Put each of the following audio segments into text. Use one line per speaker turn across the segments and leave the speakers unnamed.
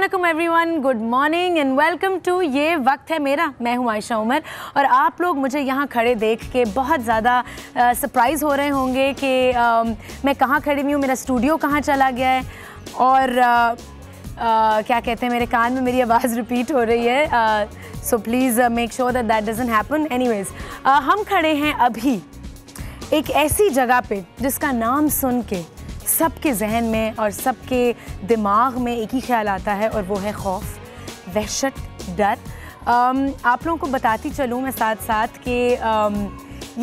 अस्सलामुअलैकुम everyone, good morning and welcome to ये वक्त है मेरा। मैं हूँ आयशा उमर और आप लोग मुझे यहाँ खड़े देख के बहुत ज़्यादा सरप्राइज़ हो रहे होंगे कि मैं कहाँ खड़ी हुई हूँ, मेरा स्टूडियो कहाँ चला गया है और क्या कहते हैं, मेरे कान में मेरी आवाज़ रिपीट हो रही है। So please make sure that that doesn't happen. Anyways, हम खड़े हैं अभी एक ऐसी जगह पे जिसका नाम सुन के सबके जहन में और सबके दिमाग में एक ही ख्याल आता है और वो है खौफ, वहशत, डर। आप लोगों को बताती चलूँ मैं साथ साथ कि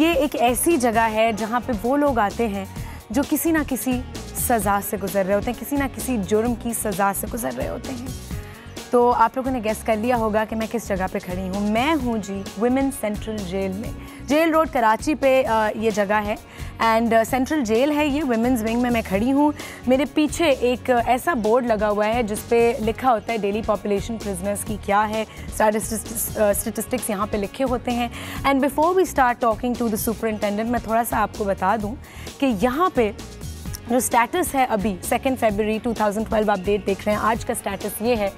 ये एक ऐसी जगह है जहाँ पे वो लोग आते हैं जो किसी ना किसी सज़ा से गुज़र रहे होते हैं, किसी ना किसी जुर्म की सज़ा से गुज़र रहे होते हैं। तो आप लोगों ने गेस कर लिया होगा कि मैं किस जगह पे खड़ी हूँ। मैं हूँ जी वुमेन सेंट्रल जेल में। जेल रोड कराची पे ये जगह है एंड सेंट्रल जेल है ये, वुमेन्स विंग में मैं खड़ी हूँ। मेरे पीछे एक ऐसा बोर्ड लगा हुआ है जिस पे लिखा होता है डेली पॉपुलेशन प्रिजनर्स की क्या है, स्टैटिस्टिक्स यहाँ पे लिखे होते हैं। And before we start talking to the superintendent, मैं थोड़ा सा आपको बता दूँ कि यहाँ पे जो स्टेटस है अभी 2 फरवरी 2012 आप डेट देख रहे हैं, आज का स्टेटस ये है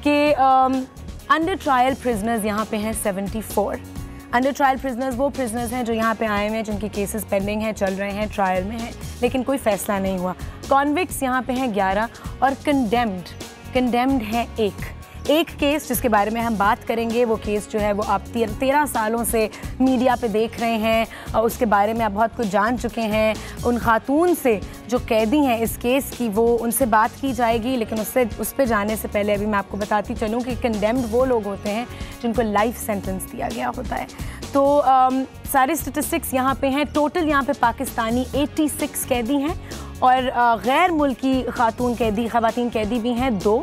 कि अंडर ट्रायल प्रिजनर्स यहाँ पे हैं 74। अंडर ट्रायल प्रिजनर्स वो प्रिजनर्स हैं जो यहाँ पे आए हुए हैं, जिनकी केसेस पेंडिंग हैं, चल रहे हैं, ट्रायल में हैं, लेकिन कोई फ़ैसला नहीं हुआ। कॉन्विक्ट्स यहाँ पे हैं 11 और कंडेम्ड हैं एक केस जिसके बारे में हम बात करेंगे। वो केस जो है वो आप 13 सालों से मीडिया पे देख रहे हैं और उसके बारे में आप बहुत कुछ जान चुके हैं। उन खातून से जो कैदी हैं इस केस की, वो उनसे बात की जाएगी, लेकिन उस पर जाने से पहले अभी मैं आपको बताती चलूँ कि कंडेम्ड वो लोग होते हैं जिनको लाइफ सेंटेंस दिया गया होता है। तो सारे स्टेटिस्टिक्स यहाँ पे हैं। टोटल यहाँ पे पाकिस्तानी 86 कैदी हैं और गैर मुल्की ख़वातीन कैदी भी हैं 2।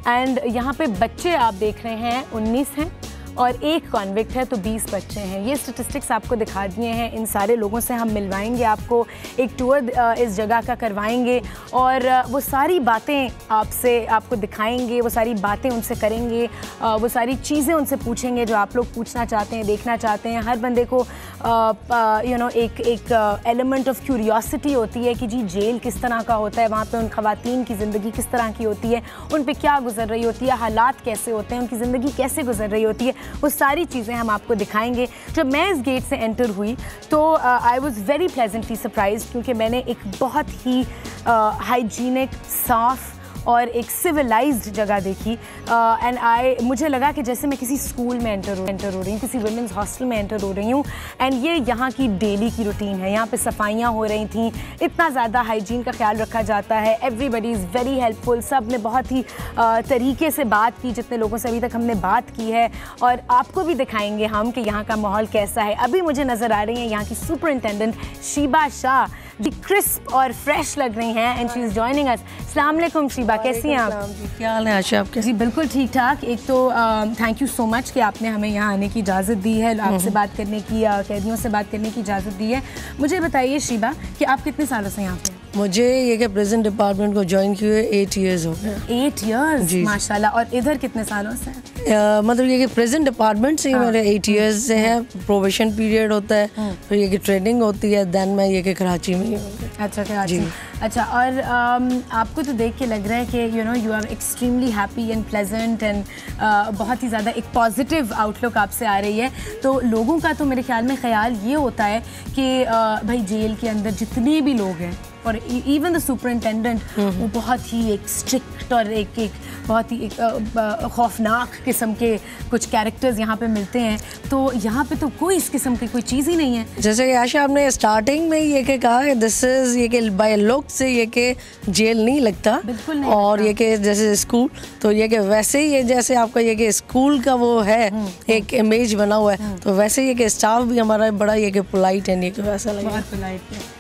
एंड यहाँ पे बच्चे आप देख रहे हैं 19 हैं और एक कॉन्विक्ट है, तो 20 बच्चे हैं। ये स्टेटिस्टिक्स आपको दिखा दिए हैं। इन सारे लोगों से हम मिलवाएंगे, आपको एक टूर इस जगह का करवाएंगे और वो सारी बातें आपको दिखाएंगे, वो सारी बातें उनसे करेंगे, वो सारी चीज़ें उनसे पूछेंगे जो आप लोग पूछना चाहते हैं, देखना चाहते हैं। हर बंदे को एक एलिमेंट ऑफ क्यूरियोसिटी होती है कि जी जेल किस तरह का होता है, वहाँ पे उन ख़वातीन की ज़िंदगी किस तरह की होती है, उन पे क्या गुजर रही होती है, हालात कैसे होते हैं, उनकी ज़िंदगी कैसे गुजर रही होती है, वो सारी चीज़ें हम आपको दिखाएंगे। जब मैं इस गेट से एंटर हुई तो I was very pleasantly surprised, क्योंकि मैंने एक बहुत ही हाइजीनिक, साफ़ और एक सिविलाइज्ड जगह देखी एंड मुझे लगा कि जैसे मैं किसी स्कूल में एंटर हो रही हूँ, किसी वुमेंस हॉस्टल में एंटर हो रही हूँ। एंड ये यहाँ की डेली की रूटीन है। यहाँ पे सफाइयाँ हो रही थी, इतना ज़्यादा हाइजीन का ख्याल रखा जाता है। Everybody is very helpful. सब ने बहुत ही तरीके से बात की, जितने लोगों से अभी तक हमने बात की है, और आपको भी दिखाएंगे हम कि यहाँ का माहौल कैसा है। अभी मुझे नज़र आ रही हैं यहाँ की सुपरिटेंडेंट शीबा शाह, जी क्रिस्प और फ्रेश लग रही हैं and she is joining us. अस्सलाम वालेकुम शीबा, कैसी हैं आप?
क्या हाल है आशा आपके?
जी बिल्कुल ठीक ठाक। एक तो थैंक यू सो मच कि आपने हमें यहाँ आने की इजाज़त दी है, आपसे बात करने की, कैदियों से बात करने की इजाज़त दी है। मुझे बताइए शीबा कि आप कितने सालों से यहाँ पे?
मुझे ये कि प्रेजेंट डिपार्टमेंट को ज्वाइन किए 8 इयर्स हो गए।
8 इयर्स, माशाल्लाह। और इधर कितने सालों से?
मतलब ये कि प्रेजेंट डिपार्टमेंट से मेरे 8 इयर्स से है। प्रोबेशन पीरियड होता है, फिर ये कि ट्रेनिंग होती है, देन मैं ये कि कराची में ही हूँ।
अच्छा, कराची। अच्छा, और आपको तो देख के लग रहा है कि you are extremely happy and pleasant and बहुत ही ज़्यादा एक पॉजिटिव आउटलुक आपसे आ रही है। तो लोगों का तो मेरे ख्याल में ख्याल ये होता है कि भाई जेल के अंदर जितने भी लोग हैं और इवन द सुपरिटेंडेंट, वो बहुत ही एक स्ट्रिक्ट और एक बहुत ही खौफनाक किस्म के कुछ कैरेक्टर्स यहाँ पे मिलते हैं। तो यहाँ पे तो कोई इस किस्म की कोई चीज़ ही नहीं है।
जैसे कि आशा आपने स्टार्टिंग में ये कि कहा कि दिस इज़ ये कि बाय लुक से ये कि जेल नहीं लगता,
बिल्कुल नहीं
और
लगता।
ये कि जैसे स्कूल, तो ये कि वैसे ही ये जैसे आपका ये कि स्कूल का वो है एक इमेज बना हुआ है, तो वैसे ये कि स्टाफ भी हमारा बड़ा ये कि पोलाइट है, ये कि वैसा लगे।
बहुत पोलाइट है।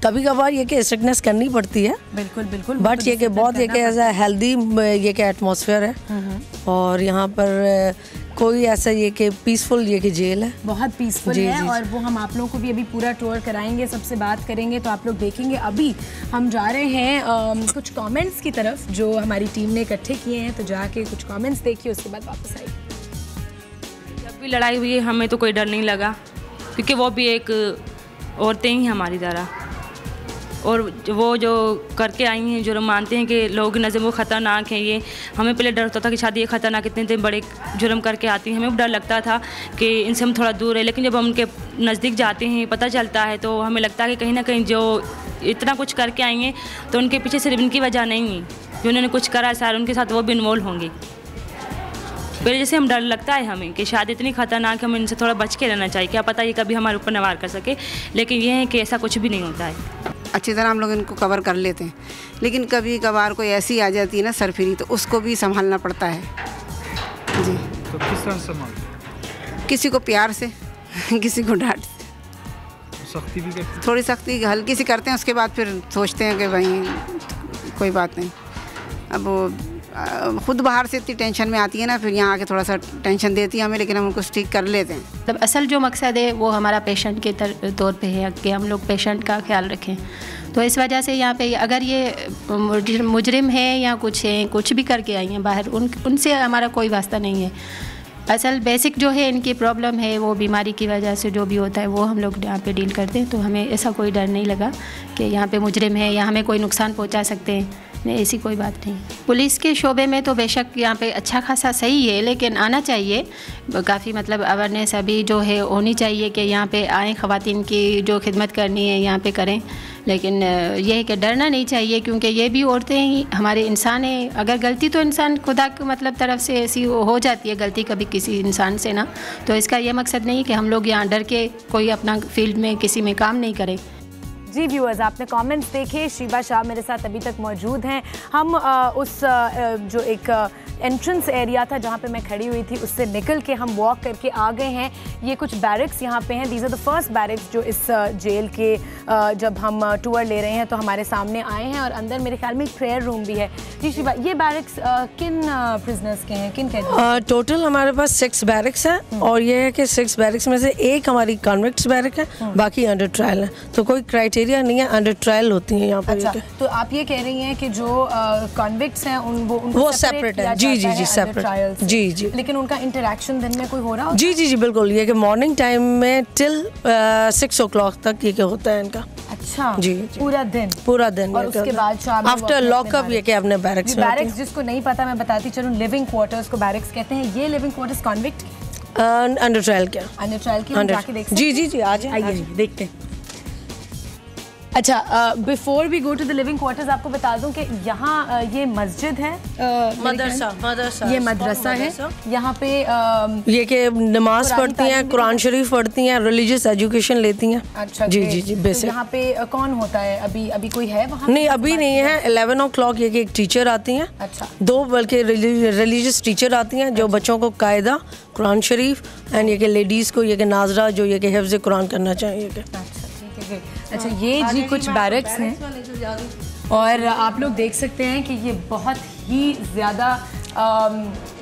कभी कभार ये कि स्ट्रिक्टनेस करनी पड़ती है,
बिल्कुल बिल्कुल,
बट ये कि बहुत ये कि एज ए हेल्दी ये कि एटमॉस्फेयर है, और यहाँ पर कोई ऐसा ये कि पीसफुल ये कि जेल है,
बहुत पीसफुल है। और वो हम आप लोगों को भी अभी पूरा टूर कराएंगे, सबसे बात करेंगे, तो आप लोग देखेंगे। अभी हम जा रहे हैं कुछ कमेंट्स की तरफ जो हमारी टीम ने इकट्ठे किए हैं, तो जाके कुछ कमेंट्स देखिए, उसके बाद वापस आइए।
जब भी लड़ाई हुई हमें तो कोई डर नहीं लगा, क्योंकि वो भी एक औरतें ही हमारी तरह, और वो जो करके आई हैं, जुर्म मानते हैं कि लोगों की नज़र वो ख़तरनाक है। ये हमें पहले डर होता था कि शायद ये ख़तरनाक इतने बड़े जुर्म करके आती हैं, हमें डर लगता था कि इनसे हम थोड़ा दूर है। लेकिन जब हम उनके नज़दीक जाते हैं, पता चलता है, तो हमें लगता है कि कहीं ना कहीं जो इतना कुछ करके आई हैं तो उनके पीछे सिर्फ इनकी वजह नहीं है, जो उन्होंने कुछ करा है उनके साथ वो भी इन्वॉल्व होंगे। पहले जैसे हम डर लगता है हमें कि शायद इतनी ख़तरनाक, हमें इनसे थोड़ा बच के रहना चाहिए, क्या पता ये कभी हमारे ऊपर वार कर सके। लेकिन ये है कि ऐसा कुछ भी नहीं होता है।
अच्छी तरह हम लोग इनको कवर कर लेते हैं, लेकिन कभी कभार कोई ऐसी आ जाती है ना सरफिरी, तो उसको भी संभालना पड़ता है जी।
तो किस तरह संभाल?
किसी को प्यार से किसी को डांट से,
सख्ती भी करते?
थोड़ी सख्ती हल्की सी करते हैं, उसके बाद फिर सोचते हैं कि भाई कोई बात नहीं। अब वो खुद बाहर से इतनी टेंशन में आती है ना, फिर यहाँ आके थोड़ा सा टेंशन देती है हमें, लेकिन हम उनको ठीक कर लेते हैं।
मतलब असल जो मकसद है वो हमारा पेशेंट के तौर पे है कि हम लोग पेशेंट का ख्याल रखें। तो इस वजह से यहाँ पे अगर ये मुजरिम है या कुछ भी करके आई हैं बाहर, उनसे हमारा कोई वास्ता नहीं है। असल बेसिक जो है इनकी प्रॉब्लम है वो बीमारी की वजह से जो भी होता है वो हम लोग यहाँ पे डील करते हैं। तो हमें ऐसा कोई डर नहीं लगा कि यहाँ पे मुजरिम है या हमें कोई नुकसान पहुँचा सकते हैं, नहीं, ऐसी कोई बात नहीं। पुलिस के शोबे में तो बेशक यहाँ पे अच्छा खासा सही है, लेकिन आना चाहिए काफ़ी, मतलब अवेयरनेस अभी जो है होनी चाहिए कि यहाँ पे आएँ, ख़वातीन की जो खिदमत करनी है यहाँ पे करें। लेकिन ये है कि डरना नहीं चाहिए, क्योंकि ये भी औरतें ही हमारे इंसान हैं। अगर गलती तो इंसान खुदा की मतलब तरफ से ऐसी हो जाती है गलती कभी किसी इंसान से ना, तो इसका ये मकसद नहीं कि हम लोग यहाँ डर के कोई अपना फील्ड में किसी में काम नहीं करें।
जी व्यूअर्स, आपने कमेंट्स देखे। शीबा शाह मेरे साथ अभी तक मौजूद हैं। हम उस जो एक एंट्रेंस एरिया था जहाँ पे मैं खड़ी हुई थी, उससे निकल के हम वॉक करके आ गए हैं। ये कुछ बैरिक्स यहाँ पे हैं। These are the first barracks जो इस जेल के जब हम टूर ले रहे हैं तो हमारे सामने आए हैं, और अंदर मेरे ख्याल में एक प्रेयर रूम भी है। जी शीबा, ये बैरिक्स किन प्रिजनर्स के हैं, किन कैदी?
टोटल हमारे पास 6 बैरिक्स हैं, और ये है कि 6 बैरिक्स में से एक हमारी कॉन्विक्ट्स बैरिक है, बाकी अंडर ट्रायल है। तो कोई क्राइटेरिया नहीं है, अंडर ट्रायल होती हैं यहाँ पर।
अच्छा, तो आप ये कह रही हैं कि जो कॉन्विक्ट्स हैं वो
सेपरेट है। जी जी जी, सेपरेट। जी जी,
लेकिन उनका इंटरेक्शन दिन में कोई हो रहा होता?
जी जी जी बिल्कुल। ये कि मॉर्निंग टाइम में टिल 6 o'clock तक ये होता है इनका।
अच्छा
जी,
पूरा दिन
और
उसके बाद शाम
आफ्टर लॉकअप ये कि अपने बैरिक्स में।
बैरिक्स जिसको नहीं पता मैं बताती चलूं, लिविंग क्वार्टर्स को बैरिक्स कहते हैं। ये living quarters convict
under trial क्या?
अंडर ट्रायल की हम जाके देख सकते हैं?
जी जी जी, आ जाइए,
आइए देखते हैं। अच्छा, before we go to the living quarters, आपको बता दूं कि यहाँ ये मस्जिद है,
मदरसा,
ये मदरसा है। यहाँ पे
ये कि नमाज पढ़ती हैं, कुरान शरीफ पढ़ती हैं, रिलीजियस एजुकेशन लेती हैं।
अच्छा
जी जी जी, बेसिक।
तो यहाँ पे कौन होता है? अभी कोई है वहाँ?
नहीं, अभी नहीं है। 11 o'clock ये कि एक टीचर आती हैं।
अच्छा,
2 बल्कि रिलीजियस टीचर आती हैं जो बच्चों को कायदा कुरान शरीफ एंड ये कि लेडीज़ को ये कि नाजरा जो ये कि हिफ्ज़ कुरान करना चाहिए।
अच्छा, ये जी कुछ बैरिक्स हैं, और आप लोग देख सकते हैं कि ये बहुत ही ज़्यादा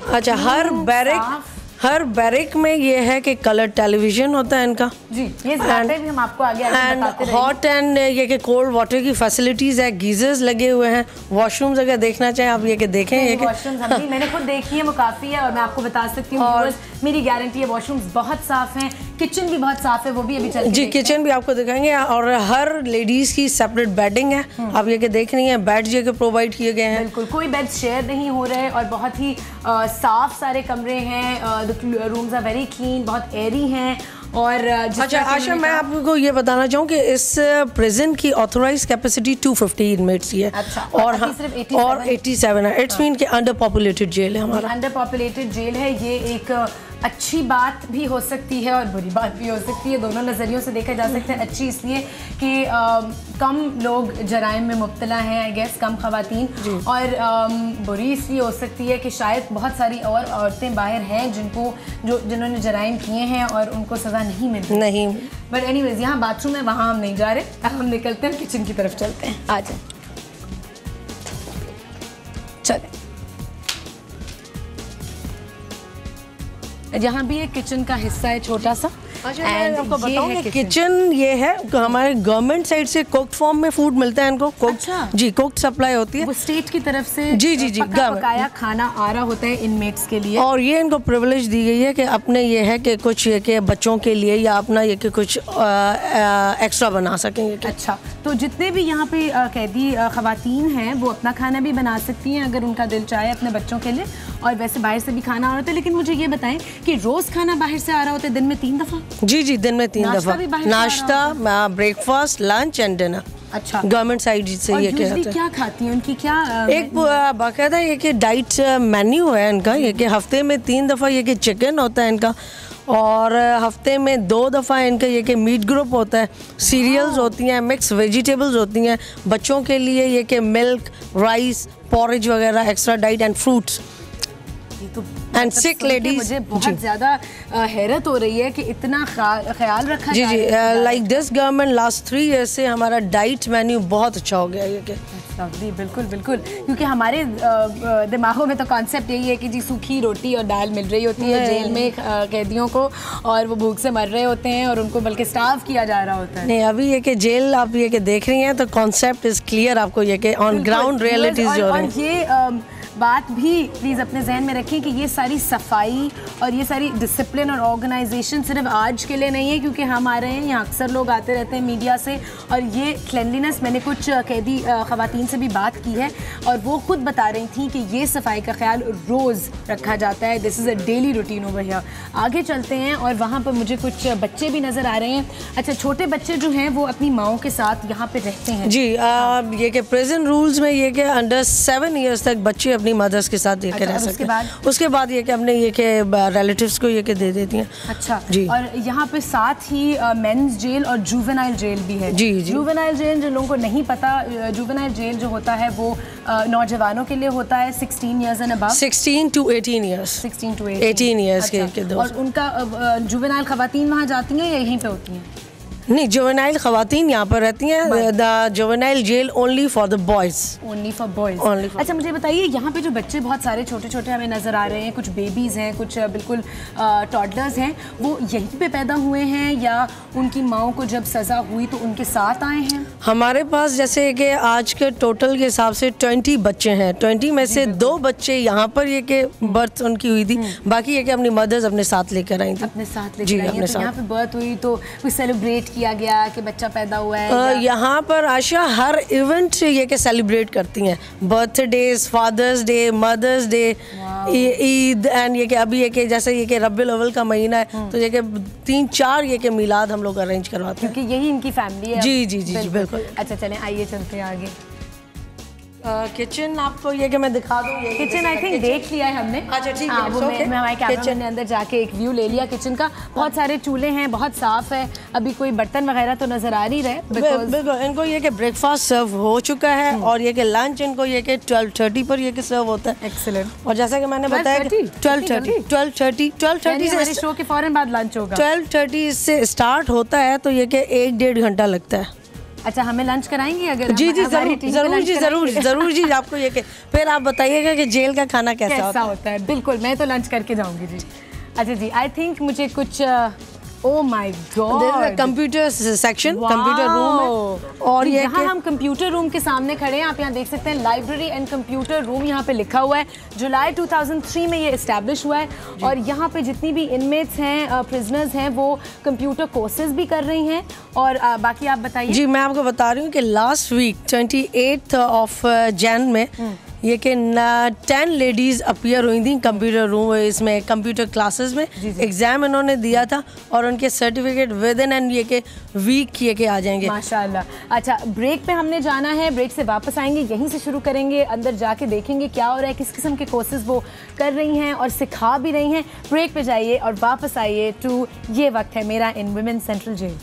अच्छा, हर बैरिक में ये है कि कलर टेलीविजन होता है इनका।
जी, ये ज़्यादा भी हम आपको आगे बताते रहेंगे।
हॉट एंड ये कि कोल्ड वाटर की फैसिलिटीज़ है, गीजर्स लगे हुए हैं, वॉशरूम्स अगर देखना चाहें आप ये कि देखें। ये
वॉशरूम्स मैंने खुद देखी है, वो काफ़ी है, और मैं आपको बता सकती हूँ, और मेरी गारंटी है वॉशरूम्स बहुत साफ़ हैं, किचन भी बहुत साफ़ है, वो भी अभी चल
जी, किचन भी आपको दिखाएंगे। और हर लेडीज़ की सेपरेट बेडिंग है, आप ये कि देख रही हैं, बेड जो कि प्रोवाइड किए गए हैं।
बिल्कुल, कोई बेड शेयर नहीं हो रहे, और बहुत ही साफ़ सारे कमरे हैं। रूम्स आर वेरी क्लीन, बहुत एयरी हैं। और
अच्छा आशा, मैं आपको ये बताना चाहूँ कि इस प्रिजन की ऑथोराइज कैपेसिटी 250 इनमेट्स ही है।
अच्छा,
और 87 है। इट्स मीन कि अंडर पॉपुलेटेड जेल है हमारा।
अंडर पॉपुलेटेड जेल है। ये एक अच्छी बात भी हो सकती है और बुरी बात भी हो सकती है, दोनों नज़रियों से देखा जा सकता है। अच्छी इसलिए कि कम लोग जराइम में मुब्तला हैं, आई गेस कम ख़वातीन, और बुरी इसलिए हो सकती है कि शायद बहुत सारी और औरतें बाहर हैं जिन्होंने जराइम किए हैं और उनको सज़ा नहीं मिलती।
नहीं,
बट एनीवेज, यहाँ बाथरूम है, वहाँ हम नहीं जा रहे। अब हम निकलते हैं, किचन की तरफ चलते हैं। आ जाए, चलें। यहाँ भी एक किचन का हिस्सा है छोटा सा,
अच्छा, मैं आपको बताऊं कि किचन ये है हमारे गवर्नमेंट साइड से कुक्ड फॉर्म में फूड मिलता है इनको।
अच्छा।
जी, कुक्ड सप्लाई होती है,
वो स्टेट की तरफ से
जी
पकाया खाना आ रहा होता है इनमेट्स के लिए।
और ये इनको प्रिविलेज दी गई है कि अपने ये है कि कुछ ये कि बच्चों के लिए या अपना ये कि कुछ एक्स्ट्रा बना सकेंगे।
अच्छा, तो जितने भी यहाँ पे कैदी ख़वातीन हैं वो अपना खाना भी बना सकती हैं अगर उनका दिल चाहे अपने बच्चों के लिए, और वैसे बाहर से भी खाना आ रहा होता है। लेकिन मुझे ये बताएं कि रोज़ खाना बाहर से आ रहा होता है दिन में 3 दफ़ा?
जी, दिन में 3 दफ़ा नाश्ता, ब्रेकफास्ट, लंच एंड डिनर।
अच्छा,
गवर्नमेंट साइड से ये
क्या खाती हैं, उनकी क्या
एक बाकायदा ये कि डाइट मेन्यू है इनका, ये कि हफ्ते में 3 दफ़ा ये कि चिकन होता है इनका, और हफ्ते में 2 दफ़ा इनका ये कि मीट ग्रुप होता है, सीरियल्स होती हैं, मिक्स वेजिटेबल्स होती हैं, बच्चों के लिए ये कि मिल्क, राइस, पॉरेज वगैरह, extra diet and fruits. And sick ladies,
मुझे बहुत ज़्यादा हैरत हो रही है कि इतना ख्याल रखा
जी like this government last 3 years से हमारा डाइट मेन्यू बहुत अच्छा हो गया ये कि
बिल्कुल, क्योंकि हमारे दिमागों में तो कॉन्सेप्ट यही है कि जी सूखी रोटी और दाल मिल रही होती है जेल में कैदियों को, और वो भूख से मर रहे होते हैं और उनको बल्कि स्टार्व किया जा रहा होता है।
नहीं, अभी ये कि जेल आप ये कि देख रही हैं तो कॉन्सेप्ट इज क्लियर आपको, ये कि ऑन ग्राउंड रियलिटीज जो
और ये बात भी प्लीज़ अपने जहन में रखें कि ये सारी सफाई और ये सारी डिसिप्लिन और ऑर्गेनाइजेशन सिर्फ आज के लिए नहीं है, क्योंकि हम आ रहे हैं यहाँ अक्सर लोग आते रहते हैं मीडिया से, और ये क्लेanलीनेस, मैंने कुछ कैदी ख़वातीन से भी बात की है और वो खुद बता रही थी कि ये सफाई का ख्याल रोज़ रखा जाता है। This is a daily routine over here. आगे चलते हैं और वहाँ पर मुझे कुछ बच्चे भी नज़र आ रहे हैं। अच्छा, छोटे बच्चे जो हैं वो अपनी माओं के साथ यहाँ पे रहते हैं? जी,
ये कि प्रेजेंट रूल्स में ये कि अंडर 7 ईयर्स तक बच्चे अपनी मदर्स के साथ ये रह सकते हैं। उसके बाद ये कि हमने ये कि रिलेटिव्स को ये कि दे देती हैं।
अच्छा जी। और यहाँ पे साथ ही मेंस जेल और जुवेनाइल जेल भी है। जी। जुवेनाइल जेल, जो लोगों को नहीं पता, जुवेनाइल जेल जो होता है वो नौजवानों के लिए होता है 16 years and above.
16 to 18 years.
16 to
18 years के दो।
और उनका जुवेनाइल ख़वातीन वहाँ जाती हैं या यहीं पे होती हैं?
नहीं, जुवेनाइल ख़वातीन यहाँ पर रहती हैं। The juvenile jail only for the boys.
Only for boys. अच्छा, मुझे बताइए यहाँ पे जो बच्चे बहुत सारे छोटे छोटे हमें नज़र आ रहे हैं, कुछ बेबीज़ हैं, कुछ बिल्कुल टॉडलर्स हैं, वो यहीं पे पैदा हुए हैं या उनकी माओं को जब सज़ा हुई तो उनके साथ आए हैं?
हमारे पास जैसे कि आज के टोटल के हिसाब से 20 बच्चे हैं। 20 में से 2 बच्चे यहाँ पर ये कि बर्थ उनकी हुई थी, बाकी ये कि अपनी मदर्स अपने साथ लेकर आई थी।
अपने साथ लेकर आई हैं। तो यहाँ पे बर्थ हुई तो कुछ सेलिब्रेट किया गया कि बच्चा पैदा हुआ है?
यहाँ पर आशा हर इवेंट ये के सेलिब्रेट करती हैं, birthdays, father's day, mother's day, Eid, and ये कि अभी ये कि जैसे ये कि रब्बिल अव्वल का महीना है तो ये कि 3-4 ये कि मिलाद हम लोग अरेंज करवाते हैं,
क्योंकि यही इनकी फैमिली है।
जी बिल्कुल।
अच्छा, चलें आइए चलते हैं आगे।
किचन आपको ये कि मैं दिखा दूँ।
किचन आई थिंक देख लिया है हमने।
अच्छा, ठीक है।
वो मैं हमारे कैमरामैन ने अंदर जाके एक व्यू ले लिया किचन का। बहुत सारे चूल्हे हैं, बहुत साफ है, अभी कोई बर्तन वगैरह तो नजर आ नहीं रहे।
बिल्कुल, इनको ये कि ब्रेकफास्ट सर्व हो चुका है और ये कि लंच इनको ये कि 12:30 पर ये कि सर्व होता है।
एक्सीलेंट।
और जैसा कि मैंने बताया कि 12:30
से शो के फौरन बाद लंच होगा।
12:30 से स्टार्ट होता है तो ये कि 1-1.5 घंटा लगता है।
अच्छा, हमें लंच कराएंगे अगर?
जी जरूर जी। आपको ये कि फिर आप बताइएगा कि जेल का खाना कैसा
होता है। बिल्कुल, मैं तो लंच करके जाऊंगी जी। अच्छा जी, आई थिंक मुझे कुछ oh my God,
computer section, computer room है। और ये
यहाँ हम कंप्यूटर रूम के सामने खड़े हैं। आप यहाँ देख सकते हैं लाइब्रेरी एंड कंप्यूटर रूम यहाँ पे लिखा हुआ है। जुलाई 2003 में ये इस्टेब्लिश हुआ है और यहाँ पे जितनी भी इनमेट्स हैं, प्रिजनर्स हैं, वो कंप्यूटर कोर्सेज भी कर रही हैं। और बाकी आप बताइए।
जी, मैं आपको बता रही हूँ कि लास्ट वीक 28 ऑफ जैन में ये कि 10 लेडीज़ अपीयर हुई थी कंप्यूटर रूम, इसमें कंप्यूटर क्लासेस में एग्ज़ाम इन्होंने दिया था और उनके सर्टिफिकेट विद इन एंड ये कि वीक ये के आ जाएंगे
माशाल्लाह। अच्छा, ब्रेक पे हमने जाना है, ब्रेक से वापस आएंगे, यहीं से शुरू करेंगे, अंदर जाके देखेंगे क्या हो रहा है, किस किस्म के कोर्सेज वो कर रही हैं और सिखा भी रही हैं। ब्रेक पे जाइए और वापस आइए टू ये वक्त है मेरा इन वुमेन सेंट्रल जेल।